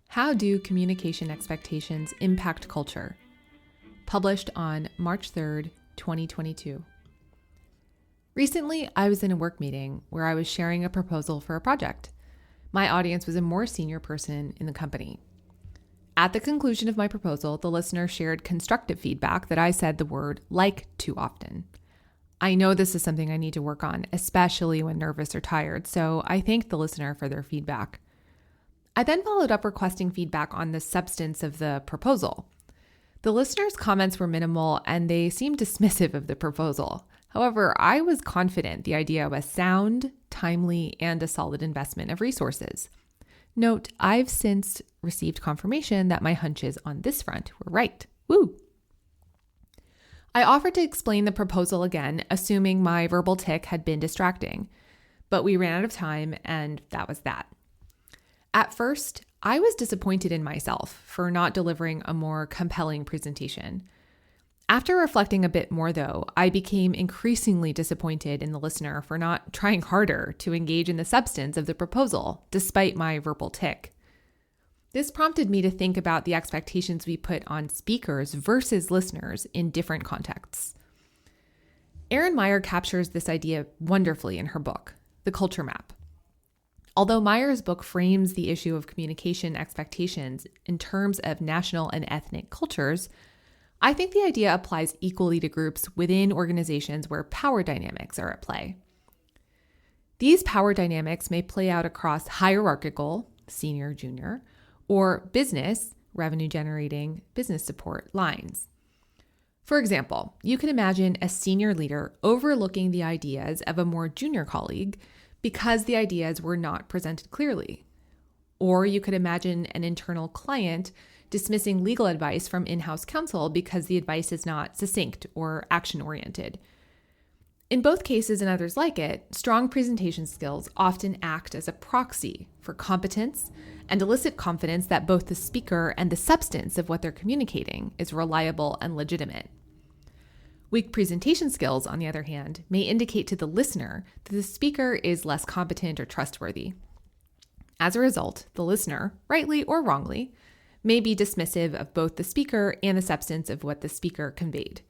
How do communication expectations impact culture? Published on March 3rd, 2022. Recently, I was in a work meeting where I was sharing a proposal for a project. My audience was a more senior person in the company. At the conclusion of my proposal, the listener shared constructive feedback that I said the word "like" too often. I know this is something I need to work on, especially when nervous or tired, so I thanked the listener for their feedback. I then followed up requesting feedback on the substance of the proposal. The listener's comments were minimal and they seemed dismissive of the proposal. However, I was confident the idea was sound, timely, and a solid investment of resources. Note, I've since received confirmation that my hunches on this front were right. Woo! I offered to explain the proposal again, assuming my verbal tic had been distracting, but we ran out of time and that was that. At first, I was disappointed in myself for not delivering a more compelling presentation. After reflecting a bit more, though, I became increasingly disappointed in the listener for not trying harder to engage in the substance of the proposal, despite my verbal tic. This prompted me to think about the expectations we put on speakers versus listeners in different contexts. Erin Meyer captures this idea wonderfully in her book, The Culture Map. Although Meyer's book frames the issue of communication expectations in terms of national and ethnic cultures, I think the idea applies equally to groups within organizations where power dynamics are at play. These power dynamics may play out across hierarchical, senior, junior, or business, revenue generating, business support lines. For example, you can imagine a senior leader overlooking the ideas of a more junior colleague because the ideas were not presented clearly. Or you could imagine an internal client dismissing legal advice from in-house counsel because the advice is not succinct or action-oriented. In both cases and others like it, strong presentation skills often act as a proxy for competence and elicit confidence that both the speaker and the substance of what they're communicating is reliable and legitimate. Weak presentation skills, on the other hand, may indicate to the listener that the speaker is less competent or trustworthy. As a result, the listener, rightly or wrongly, may be dismissive of both the speaker and the substance of what the speaker conveyed.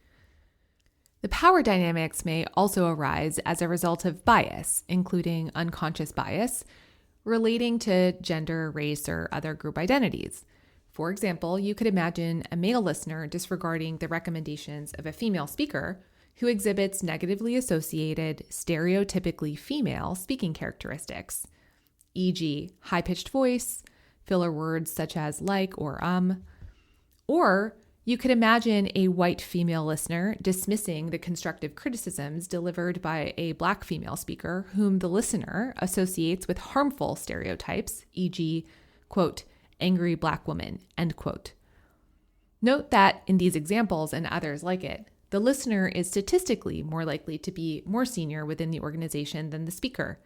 The power dynamics may also arise as a result of bias, including unconscious bias, relating to gender, race, or other group identities. For example, you could imagine a male listener disregarding the recommendations of a female speaker who exhibits negatively associated, stereotypically female speaking characteristics, e.g., high-pitched voice, filler words such as like or. Or you could imagine a white female listener dismissing the constructive criticisms delivered by a black female speaker whom the listener associates with harmful stereotypes, e.g., quote, angry black woman, end quote. Note that in these examples and others like it, the listener is statistically more likely to be more senior within the organization than the speaker.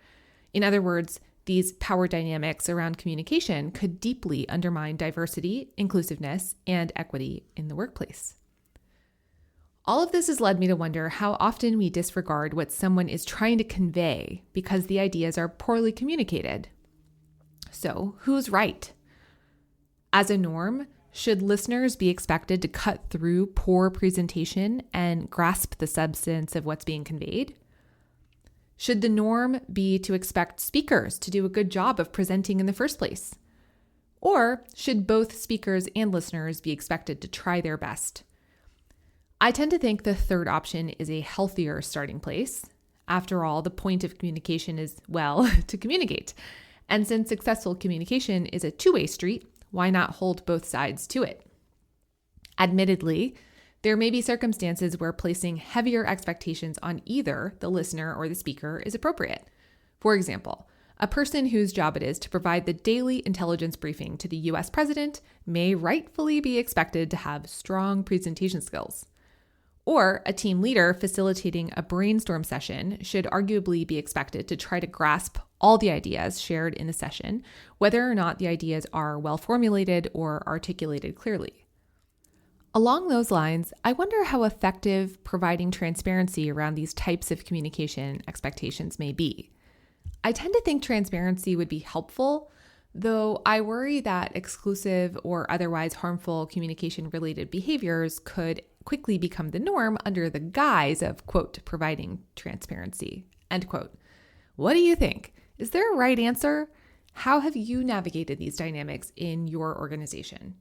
In other words, these power dynamics around communication could deeply undermine diversity, inclusiveness, and equity in the workplace. All of this has led me to wonder how often we disregard what someone is trying to convey because the ideas are poorly communicated. So, who's right? As a norm, should listeners be expected to cut through poor presentation and grasp the substance of what's being conveyed? Should the norm be to expect speakers to do a good job of presenting in the first place? Or should both speakers and listeners be expected to try their best? I tend to think the third option is a healthier starting place. After all, the point of communication is, well, to communicate. And since successful communication is a two-way street, why not hold both sides to it? Admittedly, there may be circumstances where placing heavier expectations on either the listener or the speaker is appropriate. For example, a person whose job it is to provide the daily intelligence briefing to the US president may rightfully be expected to have strong presentation skills. Or a team leader facilitating a brainstorm session should arguably be expected to try to grasp all the ideas shared in the session, whether or not the ideas are well formulated or articulated clearly. Along those lines, I wonder how effective providing transparency around these types of communication expectations may be. I tend to think transparency would be helpful, though I worry that exclusive or otherwise harmful communication-related behaviors could quickly become the norm under the guise of, quote, providing transparency, end quote. What do you think? Is there a right answer? How have you navigated these dynamics in your organization?